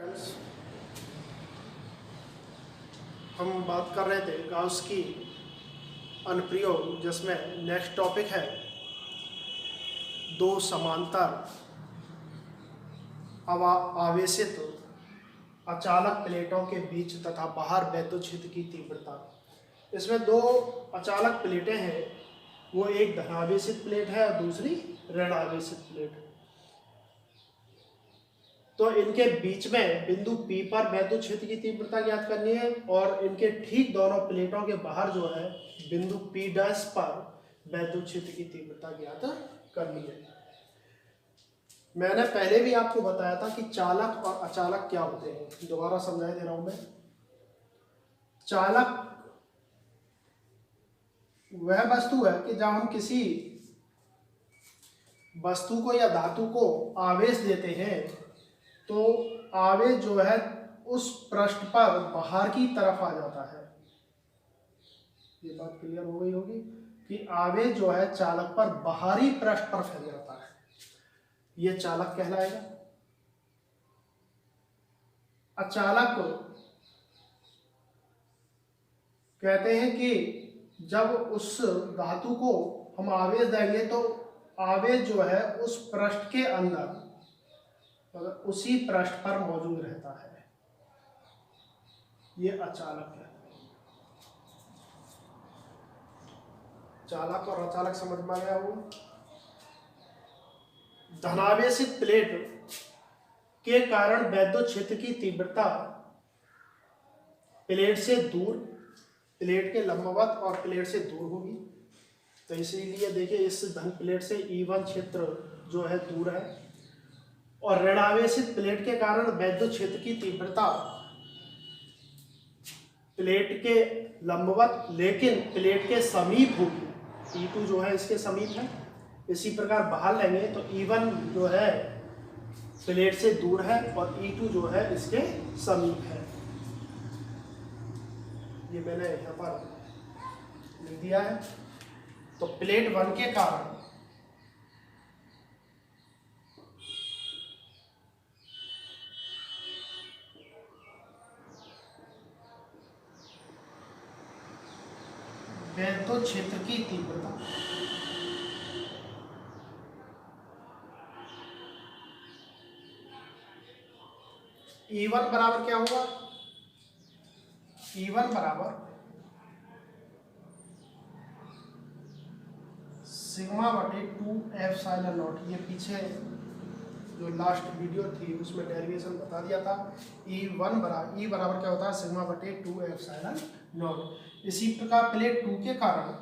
Friends, हम बात कर रहे थे गाउस की अनुप्रयोग, जिसमें नेक्स्ट टॉपिक है दो समांतर आवेशित अचालक प्लेटों के बीच तथा बाहर विद्युत क्षेत्र की तीव्रता। इसमें दो अचालक प्लेटें हैं, वो एक धनावेशित प्लेट है और दूसरी ऋणावेशित प्लेट। तो इनके बीच में बिंदु P पर विद्युत क्षेत्र की तीव्रता ज्ञात करनी है और इनके ठीक दोनों प्लेटों के बाहर जो है बिंदु P' पर विद्युत क्षेत्र की तीव्रता ज्ञात करनी है। मैंने पहले भी आपको बताया था कि चालक और अचालक क्या होते हैं। दोबारा समझाई दे रहा हूं मैं। चालक वह वस्तु है कि जब हम किसी वस्तु को या धातु को आवेश देते हैं तो आवेश जो है उस पृष्ठ पर बाहर की तरफ आ जाता है। ये बात क्लियर हो गई होगी कि आवेश जो है चालक पर बाहरी पृष्ठ पर फैल जाता है, ये चालक कहलाएगा। अचालक कहते हैं कि जब उस धातु को हम आवेश देंगे तो आवेश जो है उस पृष्ठ के अंदर उसी पृष्ठ पर मौजूद रहता है, ये अचालक है। चालक और अचालक समझ में आ गया वो। धनावेशित प्लेट के कारण विद्युत क्षेत्र की तीव्रता प्लेट से दूर, प्लेट के लंबवत और प्लेट से दूर होगी। तो इसीलिए देखिए इस धन प्लेट से E1 क्षेत्र जो है दूर है, और ऋणावेशित प्लेट के कारण विद्युत क्षेत्र की तीव्रता प्लेट के लंबवत लेकिन प्लेट के समीप होगी। E2 जो है इसके समीप है। इसी प्रकार बाहर लेंगे तो E1 जो है प्लेट से दूर है और E2 जो है इसके समीप है। ये मैंने यहाँ पर लिख दिया है। तो प्लेट 1 के कारण विद्युत क्षेत्र की तीव्रता E1 बराबर क्या होगा? E1 बराबर सिग्मा बटे 2 एप्सिलॉन नॉट। ये पीछे जो लास्ट वीडियो थी उसमें डेरिवेशन बता दिया था। E1 बराबर E बराबर क्या होता है? सिग्मा बटे 2 एप्सिलॉन नॉट। इसी प्रकार प्लेट 2 के कारण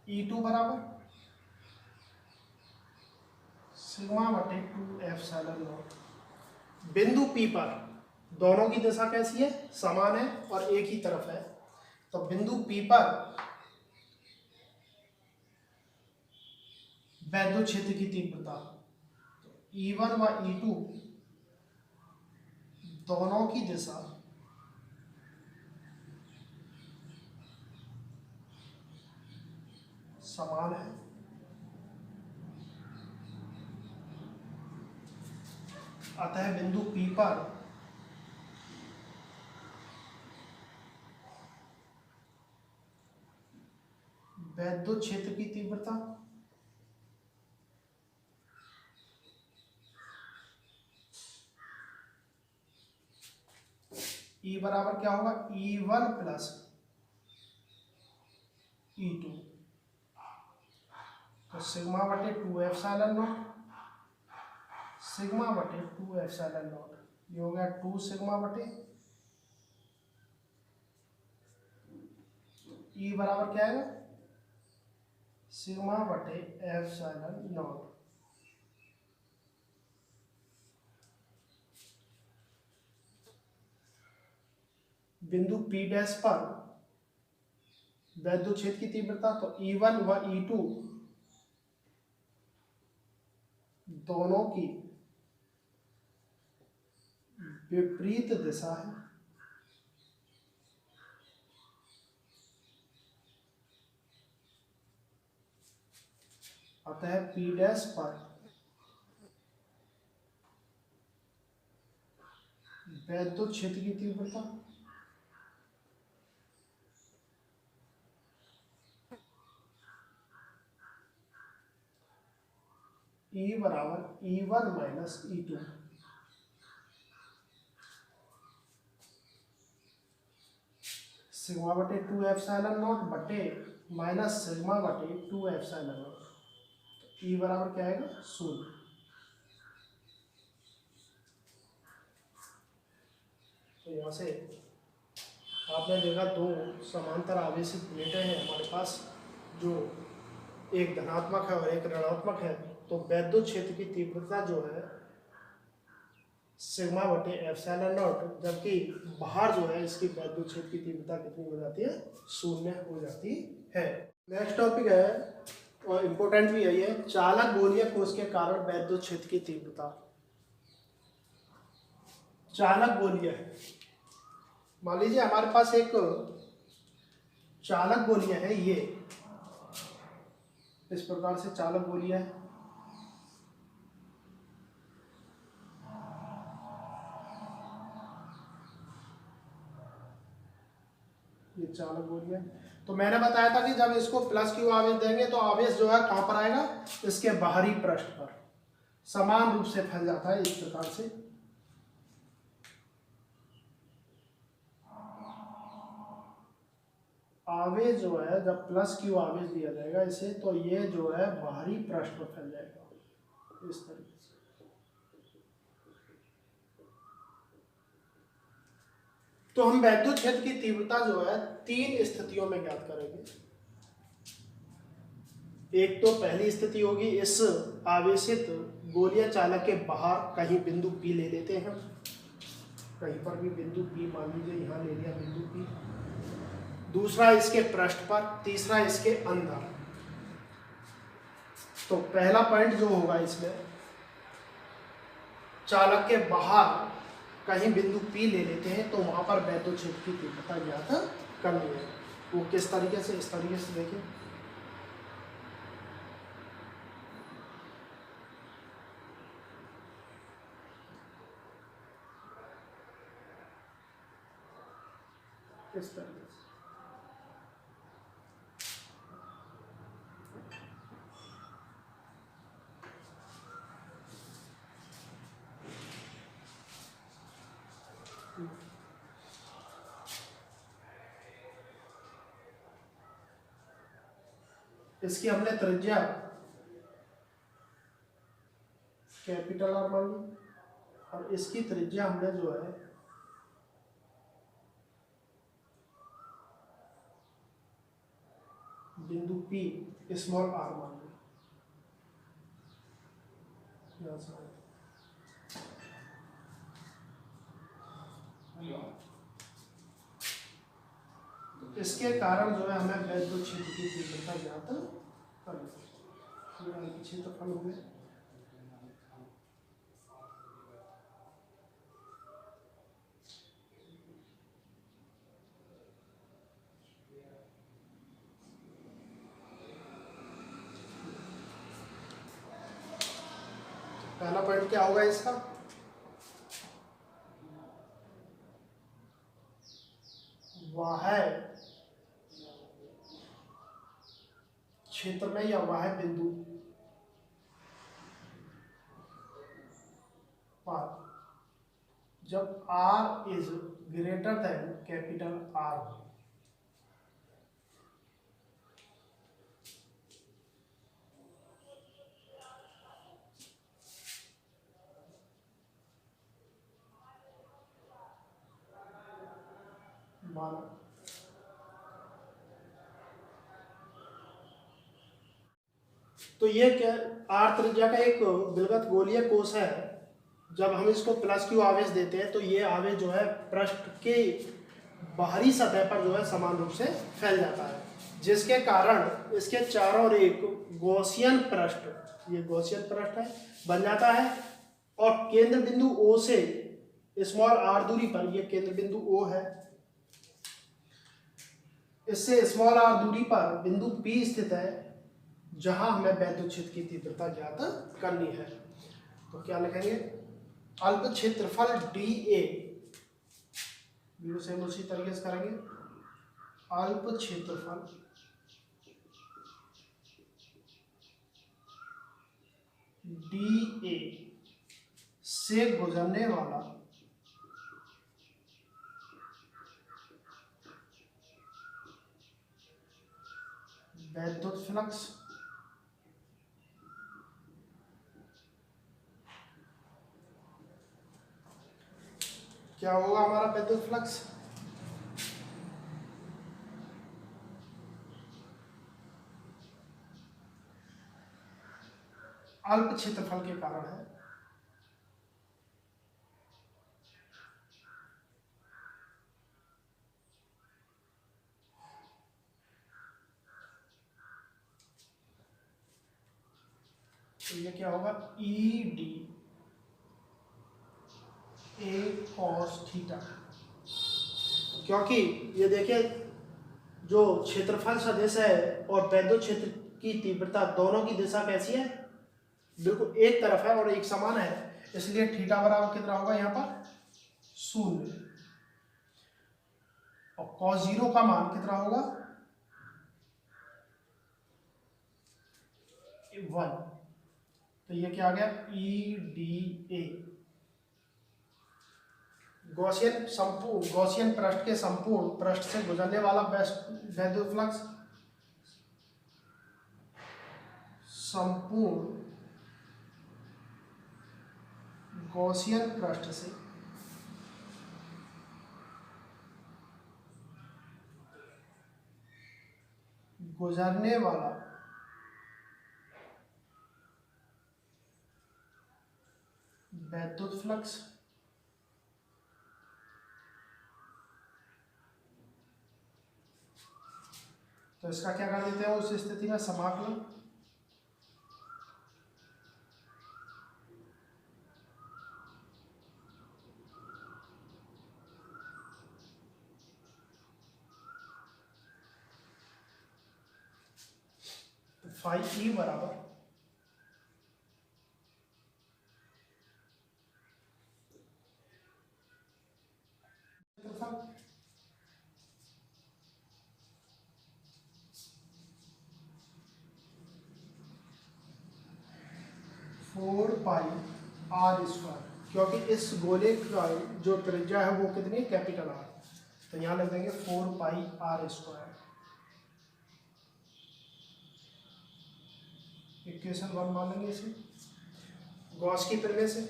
E2 बराबर सिग्मा बटे 2 एप्सिलॉन नॉट। बिंदु P पर दोनों की दिशा कैसी है? समान है और एक ही तरफ है। तो बिंदु P पर विद्युत क्षेत्र की तीव्रता E1 व E2 दोनों की दिशा समान है। अतः बिंदु P पर विद्युत क्षेत्र की तीव्रता E बराबर क्या होगा? E1 plus E2। तो सिग्मा बटे 2 एप्सिलॉन नॉट, सिग्मा बटे 2 एप्सिलॉन नॉट, ये हो गया 2 सिग्मा बटे E बराबर क्या है? सिग्मा बटे एप्सिलॉन नॉट। बिंदु P डैश पर वैद्युत क्षेत्र की तीव्रता, तो E1 व E2 दोनों की विपरीत दिशा है। अतः P डैश पर वैद्युत क्षेत्र की तीव्रता E बराबर E1 माइनस E2, सिग्मा बटे 2 एप्सिलॉन नॉट बटे माइनस सिग्मा बटे 2 एप्सिलॉन नॉट। E बराबर क्या आएगा? 0। तो यहाँ से आपने देखा दो समांतर आवेशित प्लेटें हैं हमारे पास, जो एक धनात्मक है और एक ऋणात्मक है। तो वैद्युत क्षेत्र की तीव्रता जो है सिग्मा बटे एप्सिलॉन नॉट, जबकि बाहर जो है इसकी वैद्युत क्षेत्र की तीव्रता कितनी हो जाती है? 0 हो जाती है। नेक्स्ट टॉपिक है और इम्पोर्टेंट भी यही है, चालक गोलीय कोष के कारण वैद्युत क्षेत्र की तीव्रता। चालक गोलीय है, मान लीजिए हमारे पास एक चालक गोलीय है, ये इस प्रकार से चालक गोलीय है। ये चालक गोलीय है। तो मैंने बताया था कि जब इसको प्लस क्यू आवेश देंगे तो आवेश जो है कहां पर आएगा? इसके बाहरी पृष्ठ पर समान रूप से फैल जाता है, इस प्रकार से। आवेश जो है जब प्लस क्यू आवेश दिया जाएगा इसे, तो ये जो है बाहरी पृष्ठ पर फैल जाएगा इस तरीके से। तो हम वैद्युत क्षेत्र की तीव्रता जो है 3 स्थितियों में ज्ञात करेंगे। एक तो पहली स्थिति होगी, इस आवेशित गोलीय चालक के बाहर कहीं बिंदु P ले लेते हैं, कहीं पर भी बिंदु P मान लीजिए, यहाँ ले लिया बिंदु P। दूसरा इसके पृष्ठ पर, तीसरा इसके अंदर। तो पहला पॉइंट जो होगा इसमें, चालक के बाहर कहीं बिंदु P ले लेते हैं, तो वहां पर वैद्युत क्षेत्र की तीव्रता ज्ञात करनी है। वो किस तरीके से? इस तरीके से देखिए, इस तरीके से। इसकी हमने त्रिज्या कैपिटल आर मान ली, और इसकी त्रिज्या हमने जो है बिंदु P स्मॉल आर मान ली। इसके कारण जो है हमें वैद्युत क्षेत्र की तीव्रता ज्ञात करनी है। क्षेत्रफल हो गए। पहला पॉइंट क्या होगा इसका? वह क्षेत्र में या वह बिंदु पर जब R is greater than capital R हो, माना तो ये क्या, R त्रिज्या का एक विलगत गोलीय कोष है। जब हम इसको प्लस क्यू आवेश देते हैं तो ये आवेश जो है पृष्ठ के बाहरी सतह पर जो है समान रूप से फैल जाता है। जिसके कारण इसके चारों ओर एक गॉसियन पृष्ठ, ये गॉसियन पृष्ठ है, बन जाता है। और केंद्र बिंदु ओ से स्मॉल आर दूरी पर, ये केंद्र बिंदु ओ है, इससे स्मॉल आर दूरी पर बिंदु पी स्थित है, जहां हमें वैद्युत क्षेत्र की तीव्रता ज्ञात करनी है। तो क्या लिखेंगे, अल्प क्षेत्रफल डी ए, सेम उसी तरीके से करेंगे, अल्प क्षेत्रफल डी ए से गुजरने वाला वैद्युत फ्लक्स क्या होगा हमारा वैद्युत फ्लक्स, अल्प क्षेत्रफल के कारण है। तो ये क्या होगा, E D A cos theta, क्योंकि ये देखिए जो क्षेत्रफल सदिश है और वैद्युत क्षेत्र की तीव्रता दोनों की दिशा कैसी है, बिल्कुल एक तरफ है और एक समान है, इसलिए थीटा बराबर कितना होगा यहाँ पर 0, और cos 0 का मान कितना होगा 1। तो ये क्या आ गया, ई डी ए, गॉसियन पृष्ठ के संपूर्ण पृष्ठ से गुजरने वाला वैद्युत फ्लक्स, संपूर्ण गॉसियन पृष्ठ से गुजरने वाला वैद्युत फ्लक्स तो इसका क्या कर देते हैं उस स्थिति में, समाकलन फाई ई बराबर फोर पाई आर स्क्वायर, क्योंकि इस गोले का जो त्रिज्या है वो कितनी, कैपिटल आर, तो यहाँ लिख देंगे 4 पाई आर स्क्वायर। इक्वेशन 1 मान लेंगे इसे गॉस की प्रमेय से।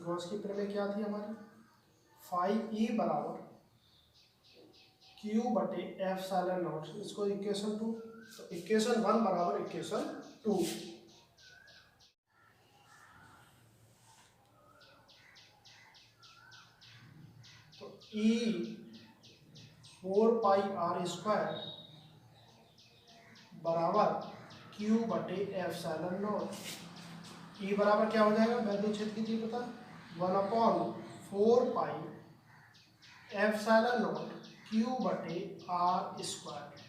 गॉस की प्रमेय क्या थी हमारी, फाई ई बराबर क्यू बटे एप्सिलॉन नॉट, इसको इक्वेशन 2, तो इक्वेशन 1 बराबर इक्वेशन 2। तो ई 4 पाई आर स्क्वायर बराबर क्यू बटे एप्सिलॉन नॉट, ई बराबर क्या हो जाएगा, वैद्युत क्षेत्र की तीव्रता 1/4 पाई एप्सिलॉन नॉट क्यू बटे आर स्क्वायर।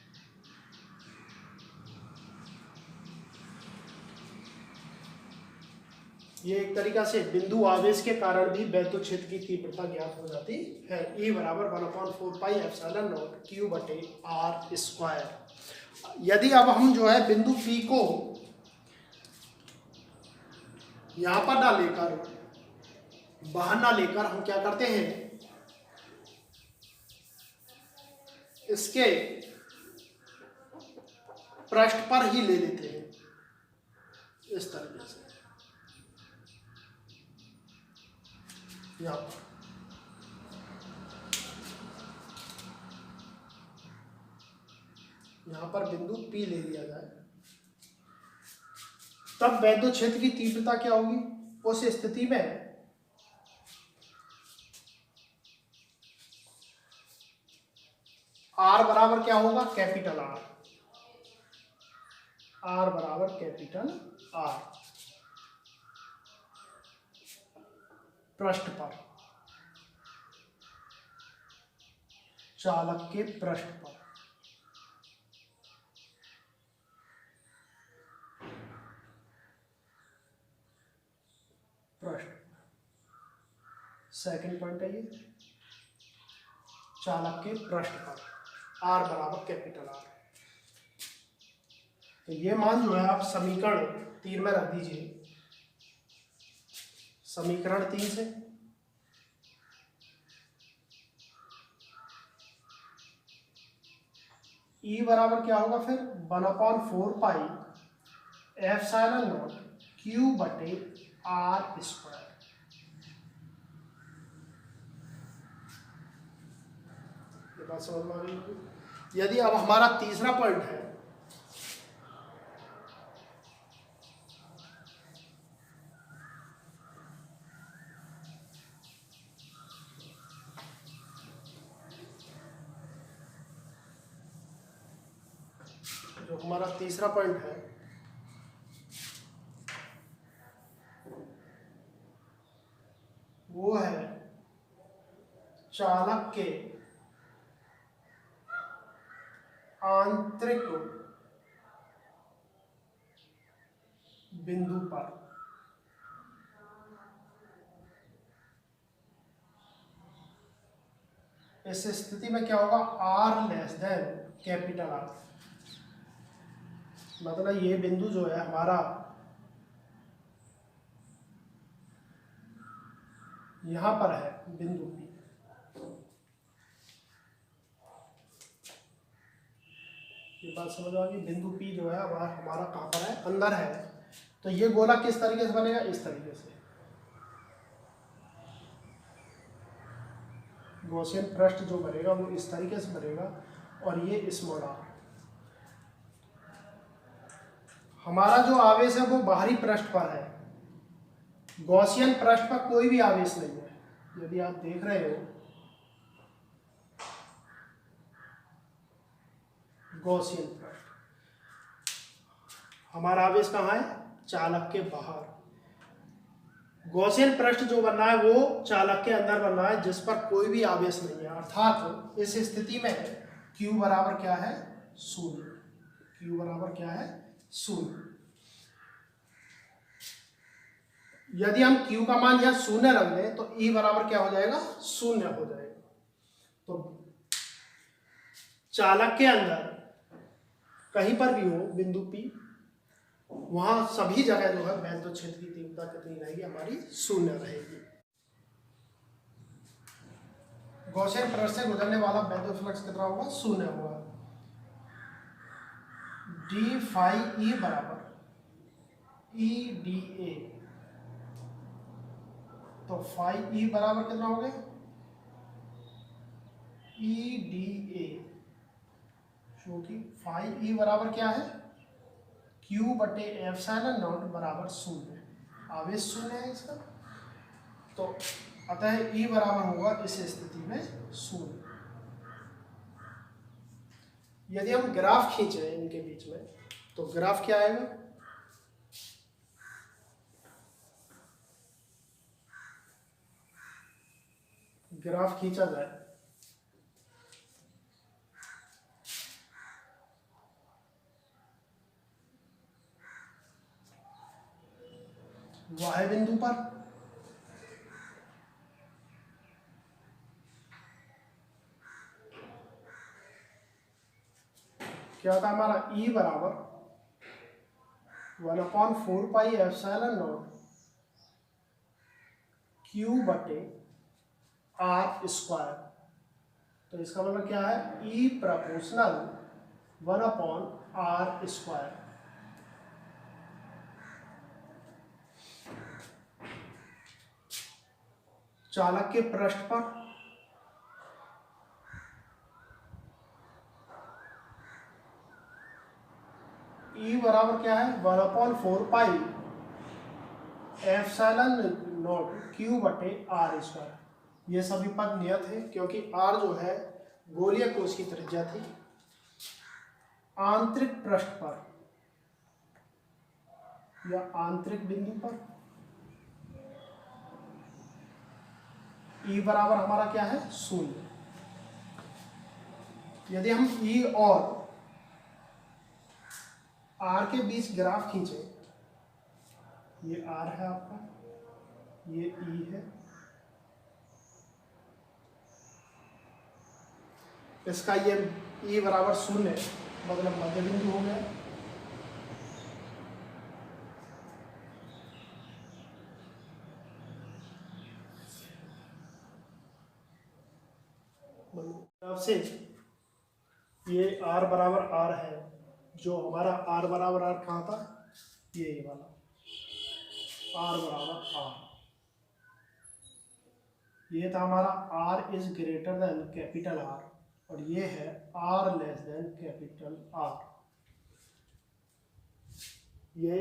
ये एक तरीका से बिंदु आवेश के कारण भी वैद्युत क्षेत्र की तीव्रता ज्ञात हो जाती है, ई बराबर 1/4 पाई एप्सिलॉन नॉट क्यू बटे आर स्क्वायर। यदि अब हम जो है बिंदु पी को यहां पर ना लेकर, बाहर ना लेकर, हम क्या करते हैं, इसके पृष्ठ पर ही ले लेते हैं, इस तरीके से यहां पर, यहां पर बिंदु P ले लिया जाए, तब वैद्युत क्षेत्र की तीव्रता क्या होगी? उस स्थिति में आर बराबर क्या होगा? Capital R. आर बराबर कैपिटल आर। पृष्ठ पर, चालक के पृष्ठ पर। पृष्ठ, सेकंड पॉइंट है ये, चालक के पृष्ठ पर आर बराबर कैपिटल आर। तो ये मान जो है आप समीकरण 3 में रख दीजिए। समीकरण 3 से E बराबर क्या होगा फिर? 1/4 पाई एप्सिलॉन नॉट Q बटे आर स्क्वायर। ये बात समझ में आ रही होगी। यदि अब हमारा तीसरा पॉइंट है, जो हमारा तीसरा पॉइंट है वो है चालक के आंतरिक बिंदु पर इस स्थिति में क्या होगा? R less than capital R. मतलब ये बिंदु जो है हमारा यहां पर है, बिंदु P। ये बात समझ आ गई? बिंदु P जो है हमारा कहां पर है? अंदर है। तो ये गोला किस तरीके से बनेगा? इस तरीके से। गॉसियन पृष्ठ जो बनेगा वो इस तरीके से बनेगा और ये स्मॉल आर। हमारा जो आवेश है वो बाहरी पृष्ठ पर है, गॉसियन पृष्ठ पर कोई भी आवेश नहीं है। यदि आप देख रहे हो गॉसियन पृष्ठ, हमारा आवेश कहाँ है? चालक के बाहर। गॉसियन पृष्ठ जो बनना है वो चालक के अंदर बनना है, जिस पर कोई भी आवेश नहीं है। अर्थात इस स्थिति में Q बराबर क्या है? शून्य। Q बराबर क्या है? शून्य। यदि हम Q का मान यहां शून्य रख दें तो E बराबर क्या हो जाएगा? शून्य हो जाएगा। तो चालक के अंदर कहीं पर भी हो बिंदु P, वहां सभी जगह जो है वैद्युत क्षेत्र की तीव्रता कितनी रहेगी? हमारी शून्य रहेगी। गॉसियन पृष्ठ से गुजरने वाला वैद्युत फ्लक्स कितना होगा? शून्य होगा। डी फाई ई बराबर ई डी ए। तो फाई ई बराबर कितना हो गया? ई डी ए, क्योंकि फाई ई बराबर क्या है? Q बटे एप्सिलॉन नॉट बराबर शून्य। आवेश शून्य है इसका, तो अतः E बराबर होगा इस स्थिति में शून्य। यदि हम ग्राफ खींचे इनके बीच में तो ग्राफ क्या आएगा? ग्राफ खींचा जाए वाह बिंदु पर क्या था हमारा? E बराबर 1/4 पाई एप्सिलॉन नॉट Q बटे आर स्क्वायर। तो इसका मतलब क्या है? E proportional 1/r square. चालक के पृष्ठ पर E बराबर क्या है 1/4 पाई एप्सिलॉन नॉट क्यू बटे आर स्क्वायर। ये सभी पद नियत है क्योंकि आर जो है गोलीय कोश की त्रिज्या थी। आंतरिक पृष्ठ पर या आंतरिक बिंदु पर ई बराबर हमारा क्या है 0। यदि हम ई और आर के बीच ग्राफ खींचे, ये आर है आपका, ये ई है, इसका ये ई बराबर 0 मतलब मध्य बिंदु हो गया। अब से ये आर बराबर आर है, जो हमारा आर बराबर आर कहाँ था, ये वाला आर बराबर आर, ये था हमारा r is greater than capital R, और ये है r less than capital R. ये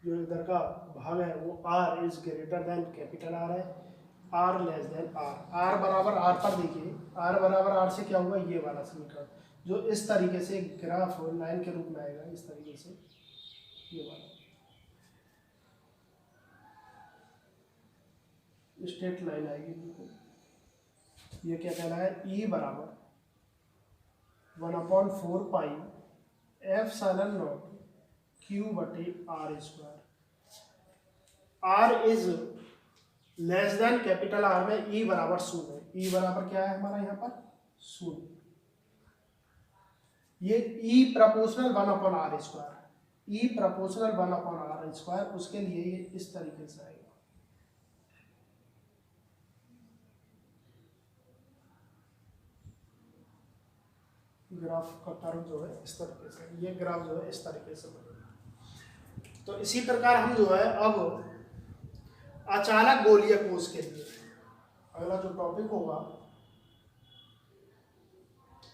जो इधर का भाग है वो r is greater than capital R है, r less than r. R बराबर आर पर देखिए, आर बराबर आर से क्या हुआ, ये वाला समीकरण जो इस तरीके से ग्राफ लाइन के रूप में आएगा, इस तरीके से ये वाला स्ट्रेट लाइन आएगी बिल्कुल। ये क्या कहना है, ई बराबर 1/4 पाई एप्सिलॉन नॉट क्यू बटे R square. R is less than capital R में ई बराबर 0। ई बराबर क्या है हमारा यहाँ पर 0। ये ई प्रपोर्शनल 1/r स्क्वायर, ई प्रपोर्शनल 1/r स्क्वायर, उसके लिए ये इस तरीके से आएगा। ग्राफ का कर्व जो है इस तरीके से, ये ग्राफ जो है इस तरीके से बनेगा। तो इसी प्रकार हम जो है अब अचालक गोलीय कोश के लिए अगला जो टॉपिक होगा,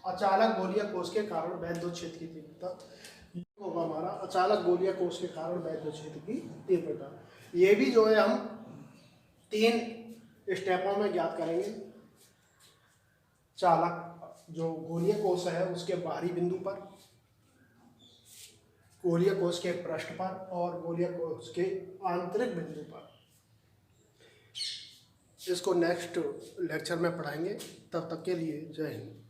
अचालक गोलीय कोश के कारण वैद्युत क्षेत्र की तीव्रता होगा हमारा। अचालक गोलीय कोश के कारण वैद्युत क्षेत्र की तीव्रता, ये भी जो है हम 3 स्टेपों में ज्ञात करेंगे। चालक जो गोलीय कोश है उसके बाहरी बिंदु पर, गोलीय कोश के पृष्ठ पर और गोलीय कोश के आंतरिक बिंदु पर। इसको नेक्स्ट लेक्चर में पढ़ाएंगे। तब तक के लिए जय हिंद।